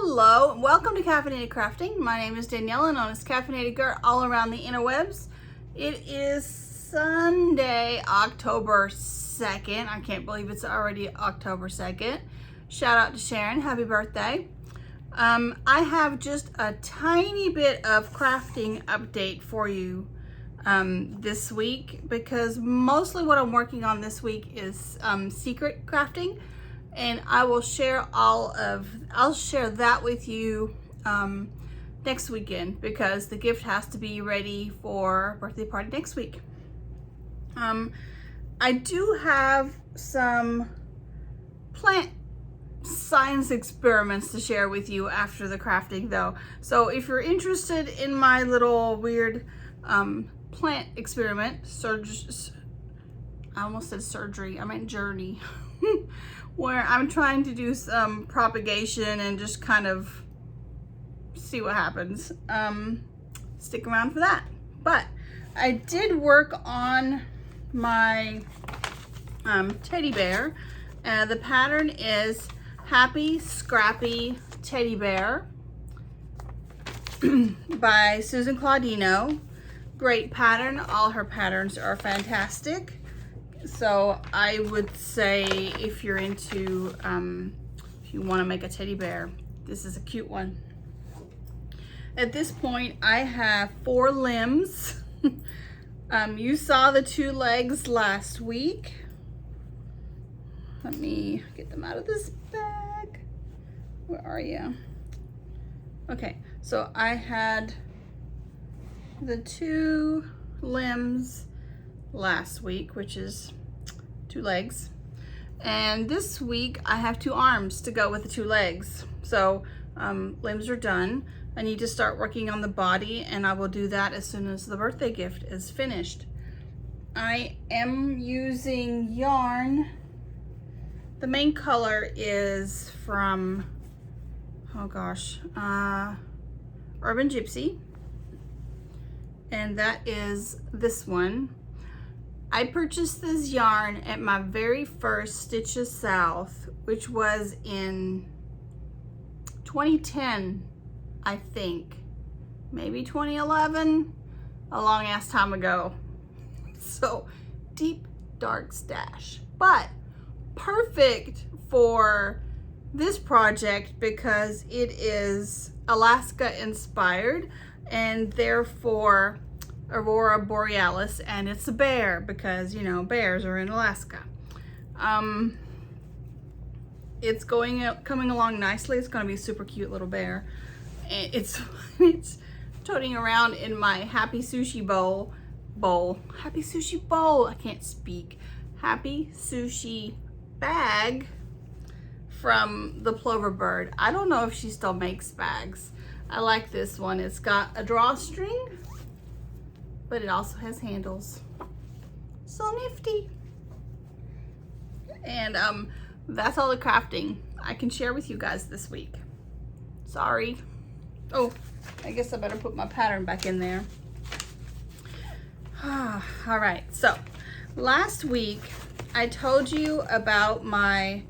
Hello, and welcome to Caffeinated Crafting. My name is Daniela, known as Caffeinated Girl all around the interwebs. It is Sunday, October 2nd. I can't believe it's already October 2nd. Shout out to Sharon, happy birthday. I have just a tiny bit of crafting update for you this week, because mostly what I'm working on this week is secret crafting. And I will share I'll share that with you next weekend, because the gift has to be ready for birthday party next week. I do have some plant science experiments to share with you after the crafting though. So if you're interested in my little weird plant experiment, I almost said surgery, I meant journey, where I'm trying to do some propagation and just kind of see what happens. Stick around for that. But I did work on my teddy bear. The pattern is Happy Scrappy Teddy Bear by Susan Claudino. Great pattern. All her patterns are fantastic. So I would say if you're into, if you want to make a teddy bear, this is a cute one. At this point, I have 4 limbs. You saw the 2 legs last week. Let me get them out of this bag. Where are you? Okay, so I had the 2 limbs last week, which is 2 legs, and this week I have 2 arms to go with the 2 legs. So limbs are done. I need to start working on the body, and I will do that as soon as the birthday gift is finished. I am using yarn. The main color is from, oh gosh, Urban Gypsy, and that is this one. I purchased this yarn at my very first Stitches South, which was in 2010, I think. Maybe 2011, a long ass time ago. So, deep, dark stash. But perfect for this project because it is Alaska inspired, and therefore Aurora Borealis, and it's a bear because, you know, bears are in Alaska. It's coming along nicely. It's going to be a super cute little bear. And it's toting around in my Happy Sushi bowl. Happy Sushi bowl. I can't speak. Happy Sushi bag from the Plover Bird. I don't know if she still makes bags. I like this one. It's got a drawstring, but it also has handles. So nifty. And that's all the crafting I can share with you guys this week. Sorry. Oh, I guess I better put my pattern back in there. All right, so last week I told you about my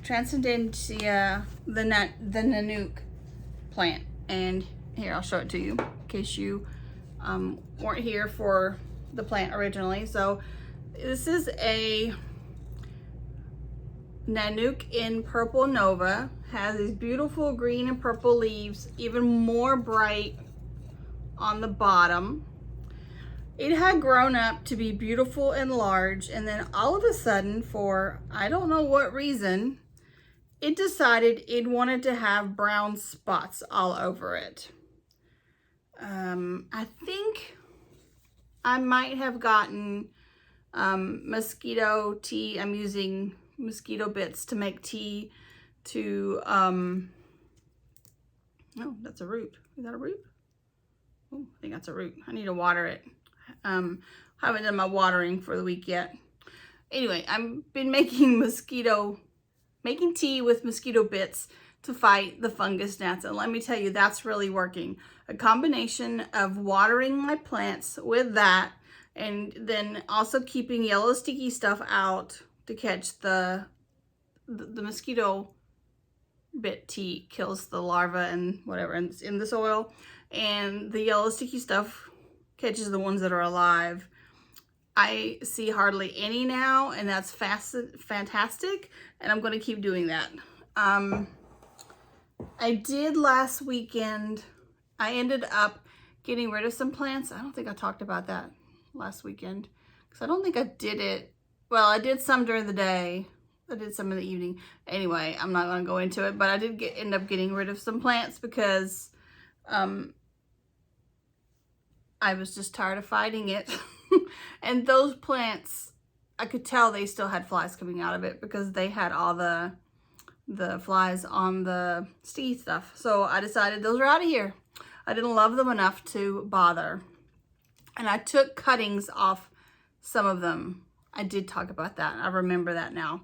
Transcendentia, the Nanook plant, and here, I'll show it to you in case you weren't here for the plant originally. So this is a Nanook in Purple Nova. Has these beautiful green and purple leaves, even more bright on the bottom. It had grown up to be beautiful and large, and then all of a sudden, for I don't know what reason, it decided it wanted to have brown spots all over it. I think I might have gotten mosquito tea. I'm using mosquito bits to make tea to, oh, that's a root. Is that a root? Oh, I think that's a root. I need to water it. Haven't done my watering for the week yet. Anyway, I've been making tea with mosquito bits to fight the fungus gnats, and let me tell you, that's really working. A combination of watering my plants with that, and then also keeping yellow sticky stuff out to catch the mosquito bit T kills the larva and whatever in the soil, and the yellow sticky stuff catches the ones that are alive. I see hardly any now, and that's fantastic, and I'm going to keep doing that. I did last weekend, I ended up getting rid of some plants. I don't think I talked about that last weekend, because I don't think I did it. Well, I did some during the day. I did some in the evening. Anyway, I'm not going to go into it, but I did end up getting rid of some plants because I was just tired of fighting it. And those plants, I could tell they still had flies coming out of it because they had all the flies on the sticky stuff. So I decided those are out of here. I didn't love them enough to bother. And I took cuttings off some of them. I did talk about that. I remember that now.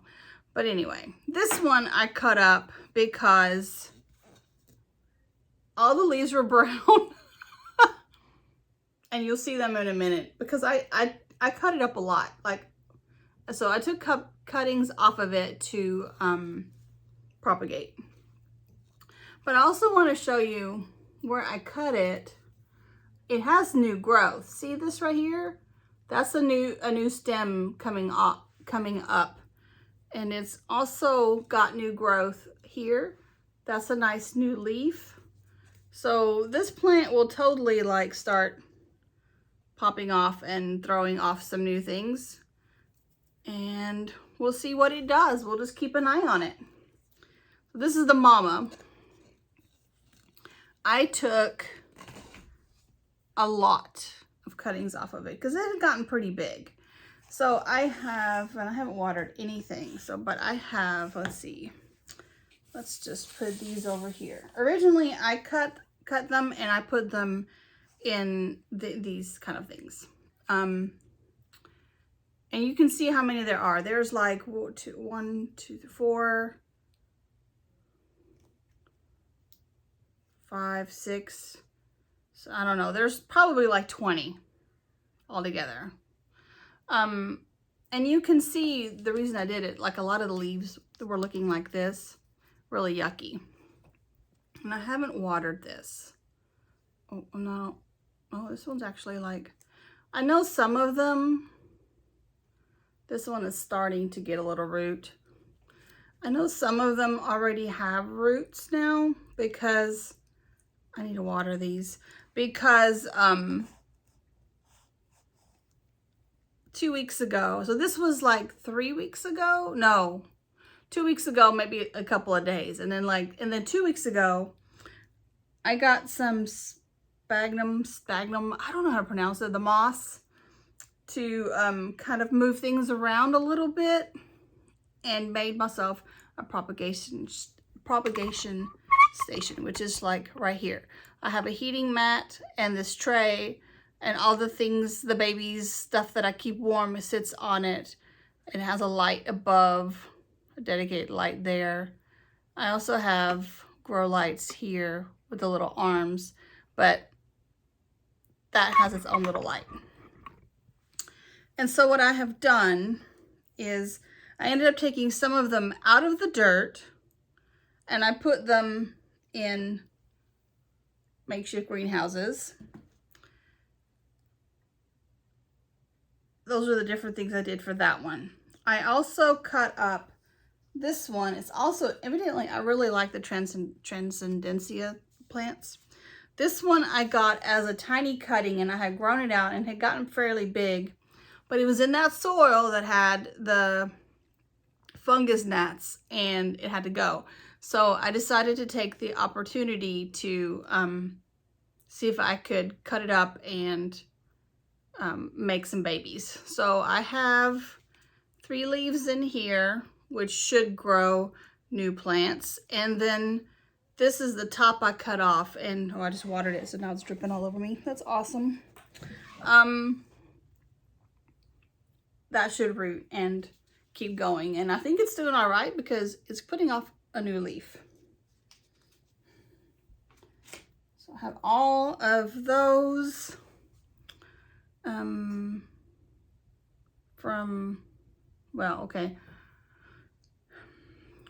But anyway, this one I cut up because all the leaves were brown. And you'll see them in a minute because I cut it up a lot. So I took cuttings off of it to propagate. But I also want to show you where I cut it. It has new growth. See this right here? That's a new stem coming up. And it's also got new growth here. That's a nice new leaf. So this plant will totally like start popping off and throwing off some new things. And we'll see what it does. We'll just keep an eye on it. So this is the mama. I took a lot of cuttings off of it because it had gotten pretty big. So I have, and I haven't watered anything, so, but I have, let's see, let's just put these over here. Originally I cut them and I put them in these kind of things. And you can see how many there are. There's like 1, 2, 3, 4, 5, 6. So I don't know. There's probably like 20 altogether. And you can see the reason I did it, like a lot of the leaves that were looking like this, really yucky. And I haven't watered this. Oh, no. Oh, this one's actually like, I know some of them, this one is starting to get a little root. I know some of them already have roots now because I need to water these because 2 weeks ago, so this was like 3 weeks ago, no, 2 weeks ago, maybe a couple of days, and then 2 weeks ago I got some sphagnum, I don't know how to pronounce it, the moss, to kind of move things around a little bit, and made myself a propagation station, which is like right here. I have a heating mat and this tray, and all the things, the baby's stuff that I keep warm sits on it. It has a light above, a dedicated light there. I also have grow lights here with the little arms, but that has its own little light. And so what I have done is I ended up taking some of them out of the dirt and I put them in makeshift greenhouses. Those are the different things I did for that one. I also cut up this one. It's also, evidently, I really like the Transcendencia plants. This one I got as a tiny cutting, and I had grown it out and had gotten fairly big, but it was in that soil that had the fungus gnats and it had to go. So I decided to take the opportunity to see if I could cut it up and make some babies. So I have 3 leaves in here, which should grow new plants. And then this is the top I cut off, and I just watered it, so now it's dripping all over me. That's awesome. That should root and keep going. And I think it's doing all right because it's putting off a new leaf. So I have all of those well, okay.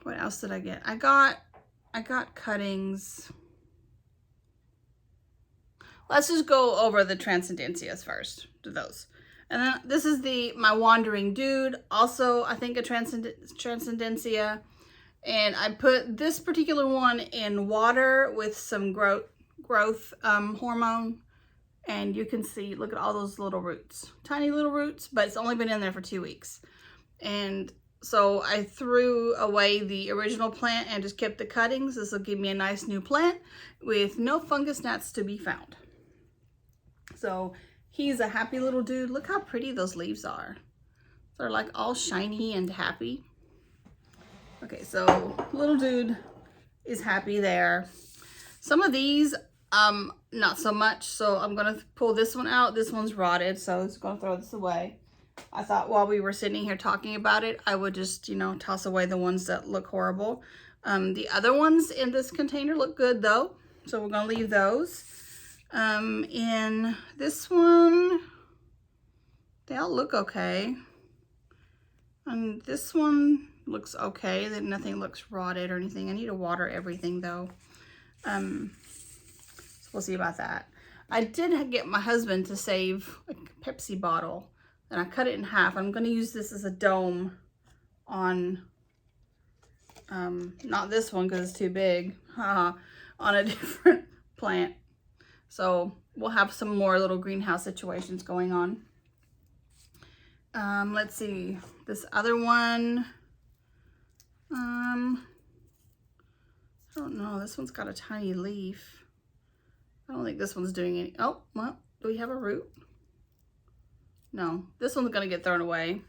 What else did I get? I got I got cuttings. Let's just go over the Transcendencias first, to those. And then this is my Wandering Dude, also I think a Transcendencia. And I put this particular one in water with some growth hormone. And you can see, look at all those little roots. Tiny little roots, but it's only been in there for 2 weeks. And so I threw away the original plant and just kept the cuttings. This will give me a nice new plant with no fungus gnats to be found. So he's a happy little dude. Look how pretty those leaves are. They're like all shiny and happy. Okay, so little dude is happy there. Some of these, not so much. So I'm gonna pull this one out. This one's rotted, so I'm just gonna throw this away. I thought while we were sitting here talking about it, I would just, you know, toss away the ones that look horrible. The other ones in this container look good though, so we're gonna leave those. In this one, they all look okay. And this one looks okay. That nothing looks rotted or anything. I need to water everything though. So we'll see about that. I did get my husband to save a Pepsi bottle, and I cut it in half. I'm going to use this as a dome on, not this one because it's too big, on a different plant. So we'll have some more little greenhouse situations going on. Let's see, this other one, I don't know, this one's got a tiny leaf. I don't think this one's doing any, oh, well, do we have a root? No, this one's gonna get thrown away.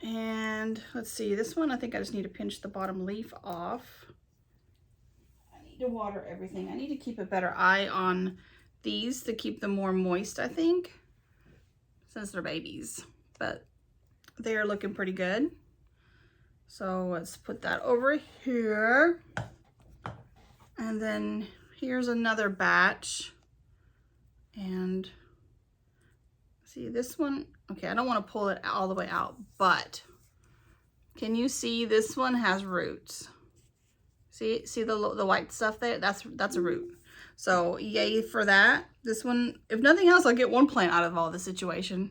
And let's see, this one, I think I just need to pinch the bottom leaf off. I need to water everything. I need to keep a better eye on these to keep them more moist, I think, since they're babies, but they are looking pretty good. So let's put that over here. And then here's another batch. And see this one, okay, I don't want to pull it all the way out, but can you see this one has roots? See the white stuff there? That's a root. So yay for that. This one, if nothing else, I'll get one plant out of all the situation.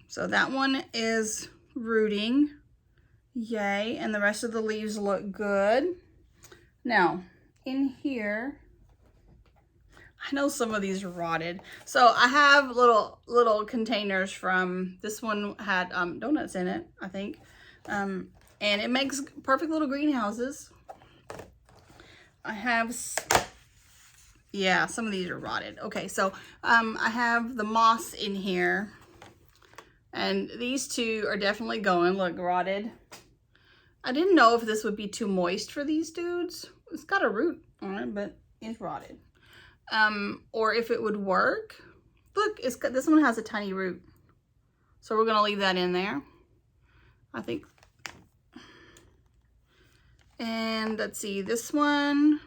So that one is rooting. Yay. And the rest of the leaves look good. Now, in here, I know some of these are rotted. So I have little containers from, this one had donuts in it, I think. And it makes perfect little greenhouses. I have, yeah, some of these are rotted. Okay, so I have the moss in here. And these two are definitely going, look, rotted. I didn't know if this would be too moist for these dudes. It's got a root on it, but it's rotted. Or if it would work. Look, this one has a tiny root. So we're gonna leave that in there, I think. And let's see, this one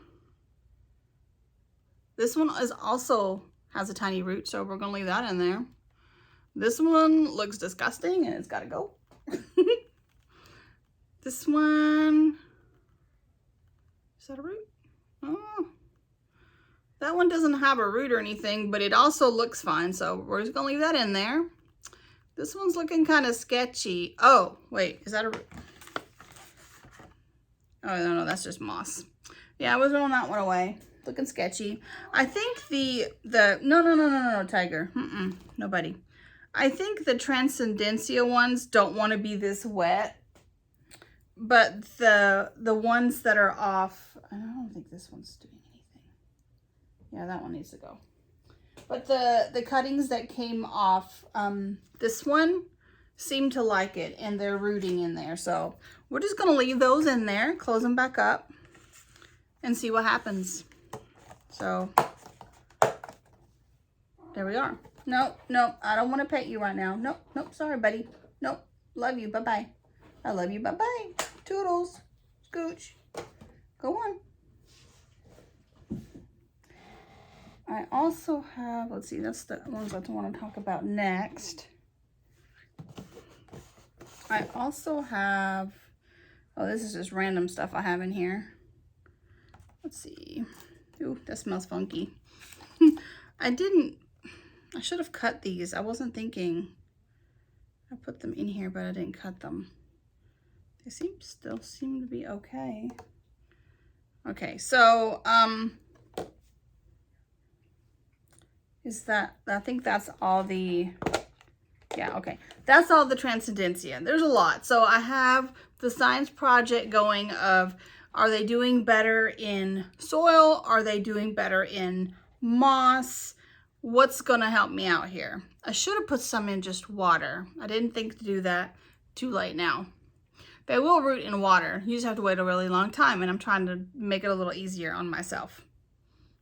is also has a tiny root, so we're gonna leave that in there. This one looks disgusting and it's gotta go. This one, is that a root? Oh, that one doesn't have a root or anything, but it also looks fine, so we're just gonna leave that in there. This one's looking kind of sketchy. Oh, wait, is that a root? Oh, no, that's just moss. Yeah, I was throwing that one away. Looking sketchy. I think no, Tiger. Nobody. I think the Transcendencia ones don't want to be this wet. But the ones that are off, I don't think this one's doing anything. Yeah, that one needs to go. But the cuttings that came off, this one seemed to like it, and they're rooting in there. So we're just gonna leave those in there, close them back up, and see what happens. So there we are. Nope, I don't want to pet you right now. Nope, sorry, buddy. Nope, love you, bye-bye. I love you, bye-bye. Toodles, scooch, go on. I also have, let's see, that's the ones I want to talk about next. I also have Oh, this is just random stuff I have in here. Let's see. Ooh, that smells funky. I should have cut these. I wasn't thinking. I put them in here, but I didn't cut them. They still seem to be okay. Okay, so, I think that's all the, yeah, okay. That's all the Transcendencia. There's a lot. So I have the science project going of, are they doing better in soil? Are they doing better in moss? What's gonna help me out here? I should have put some in just water. I didn't think to do that. Too late now. They will root in water. You just have to wait a really long time, and I'm trying to make it a little easier on myself.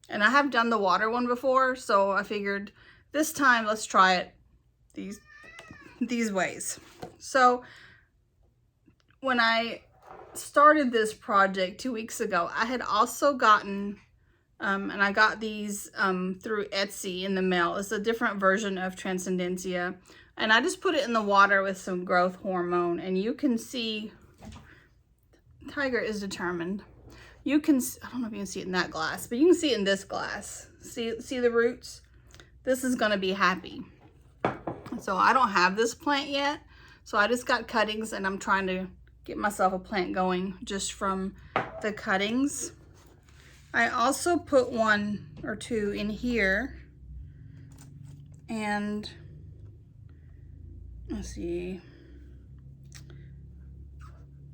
And I have done the water one before, so I figured this time let's try it these ways. So when I started this project 2 weeks ago, I had also gotten, and I got these through Etsy in the mail. It's a different version of Transcendencia. And I just put it in the water with some growth hormone, and you can see, Tiger is determined. You can, I don't know if you can see it in that glass, but you can see it in this glass. See the roots? This is gonna be happy. So I don't have this plant yet, so I just got cuttings, and I'm trying to get myself a plant going just from the cuttings. I also put 1 or 2 in here, and let's see,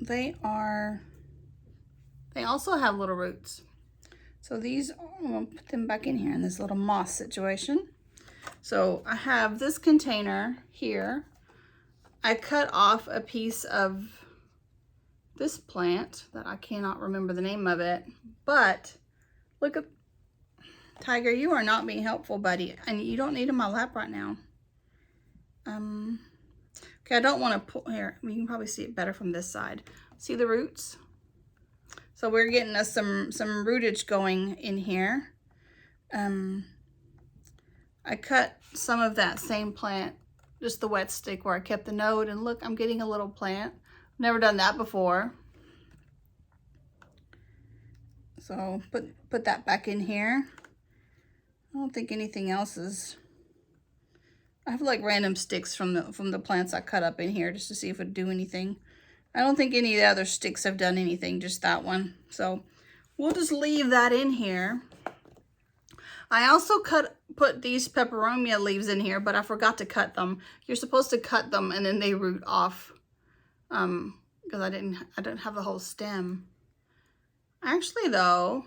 they also have little roots. So these, I'm gonna put them back in here in this little moss situation. So I have this container here. I cut off a piece of this plant that I cannot remember the name of it, but look at, Tiger, you are not being helpful, buddy, and you don't need in my lap right now. Okay, I don't want to pull here. You can probably see it better from this side. See the roots? So we're getting us some rootage going in here. I cut some of that same plant, just the wet stick where I kept the node, and look, I'm getting a little plant. Never done that before. So put that back in here. I don't think anything else is. I have like random sticks from the plants I cut up in here just to see if it would do anything. I don't think any of the other sticks have done anything, just that one. So we'll just leave that in here. I also put these peperomia leaves in here, but I forgot to cut them. You're supposed to cut them and then they root off, because I didn't have the whole stem. Actually though,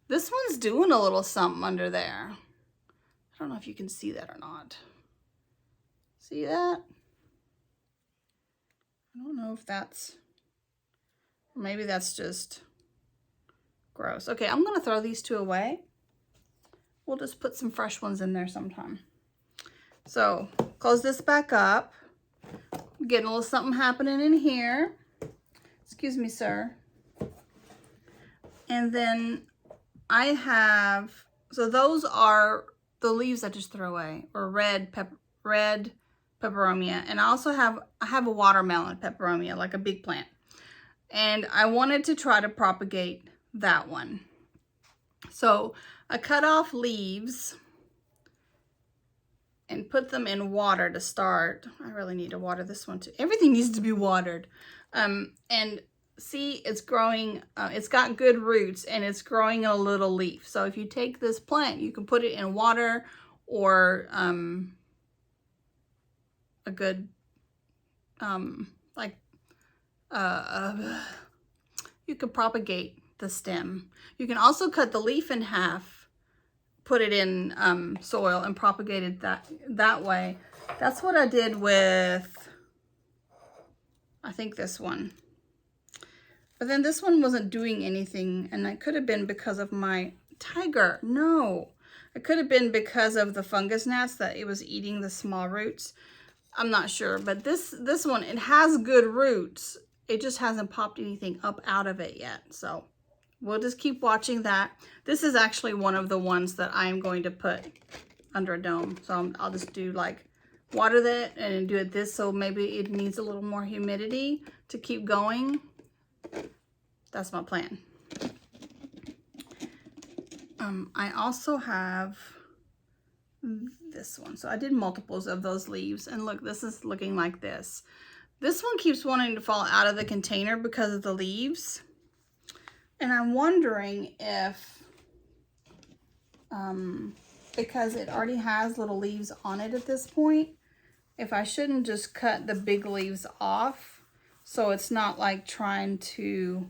this one's doing a little something under there. I don't know if you can see that or not. See that? I don't know if that's, maybe that's just gross. Okay, I'm gonna throw these 2 away. We'll just put some fresh ones in there sometime. So close this back up. Getting a little something happening in here. Excuse me, sir. And then I have, so those are the leaves I just threw away, or red peperomia. And I also have a watermelon peperomia, like a big plant. And I wanted to try to propagate that one. So I cut off leaves and put them in water to start. I really need to water this one too. Everything needs to be watered. And see, it's growing, it's got good roots and it's growing a little leaf. So if you take this plant, you can put it in water, or a good, you could propagate the stem. You can also cut the leaf in half, put it in soil and propagate it that way. That's what I did with, I think, this one. But then this one wasn't doing anything, and it could have been because of my Tiger. No, it could have been because of the fungus gnats that it was eating the small roots. I'm not sure, but this one, it has good roots. It just hasn't popped anything up out of it yet. So we'll just keep watching that. This is actually one of the ones that I'm going to put under a dome. So I'll just do like water that and do it this, so maybe it needs a little more humidity to keep going. That's my plan. I also have this one. So I did multiples of those leaves, and look, this is looking like this. This one keeps wanting to fall out of the container because of the leaves. And I'm wondering if, because it already has little leaves on it at this point, if I shouldn't just cut the big leaves off, so it's not like trying to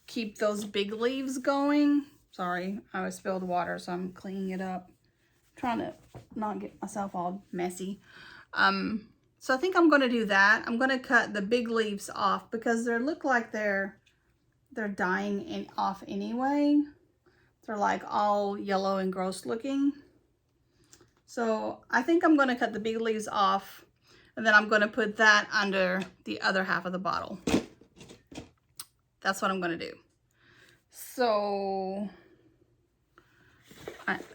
keep those big leaves going. Sorry, I spilled water, so I'm cleaning it up. I'm trying to not get myself all messy. So I think I'm going to do that. I'm going to cut the big leaves off because they look like they're dying off anyway. They're like all yellow and gross looking. So I think I'm going to cut the big leaves off, and then I'm going to put that under the other half of the bottle. That's what I'm going to do. So,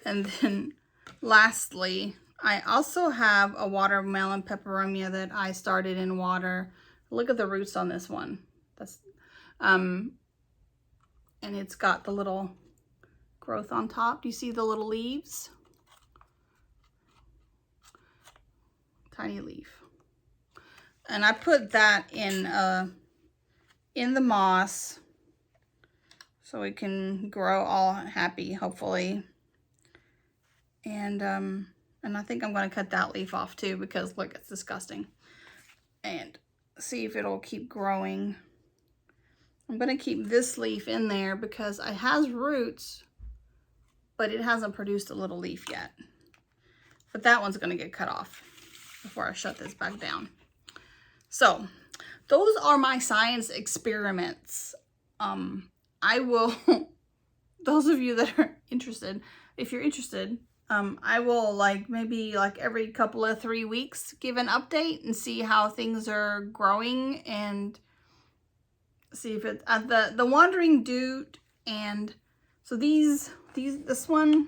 and then lastly, I also have a watermelon peperomia that I started in water. Look at the roots on this one. That's, and it's got the little growth on top. Do you see the little leaves? Tiny leaf. And I put that in the moss so it can grow all happy, hopefully. And I think I'm going to cut that leaf off too, because look, it's disgusting. And see if it'll keep growing. I'm going to keep this leaf in there because it has roots, but it hasn't produced a little leaf yet. But that one's going to get cut off before I shut this back down. So those are my science experiments. I will, those of you that are interested, if you're interested, I will maybe every couple of 3 weeks give an update and see how things are growing, and see if it's the wandering dude. And so this one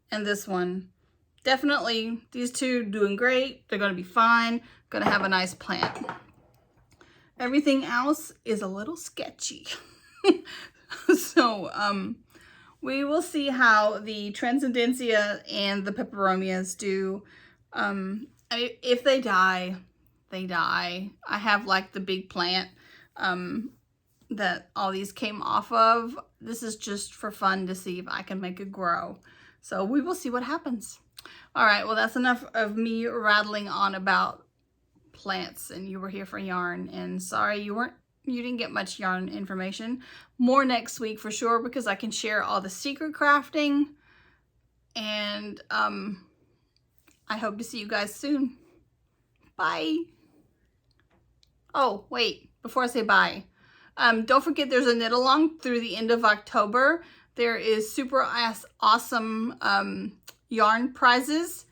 and this one, definitely these two doing great. They're going to be fine. Going to have a nice plant. Everything else is a little sketchy. So we will see how the Transcendentia and the peperomias do. If they die, they die. I have the big plant that all these came off of. This is just for fun to see if I can make it grow. So we will see what happens. All right, well, that's enough of me rattling on about plants, and you were here for yarn, and sorry you didn't get much yarn information. More next week for sure, because I can share all the secret crafting, and I hope to see you guys soon. Bye. Oh, wait, before I say bye, don't forget there's a knit along through the end of October. There is super awesome yarn prizes.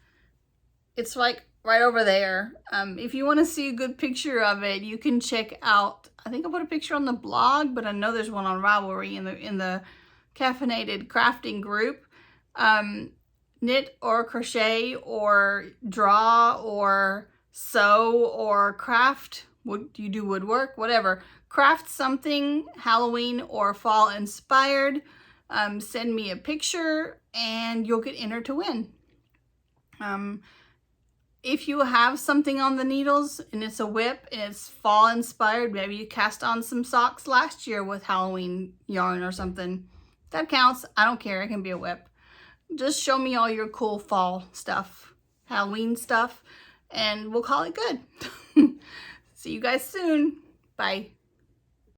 It's right over there. If you want to see a good picture of it, you can check out, I think I put a picture on the blog, but I know there's one on Ravelry in the caffeinated crafting group. Knit or crochet or draw or sew or craft. You do woodwork, whatever. Craft something Halloween or fall inspired. Send me a picture and you'll get entered to win. If you have something on the needles and it's a whip and it's fall inspired, maybe you cast on some socks last year with Halloween yarn or something, that counts. I don't care. It can be a whip. Just show me all your cool fall stuff, Halloween stuff, and we'll call it good. See you guys soon. Bye.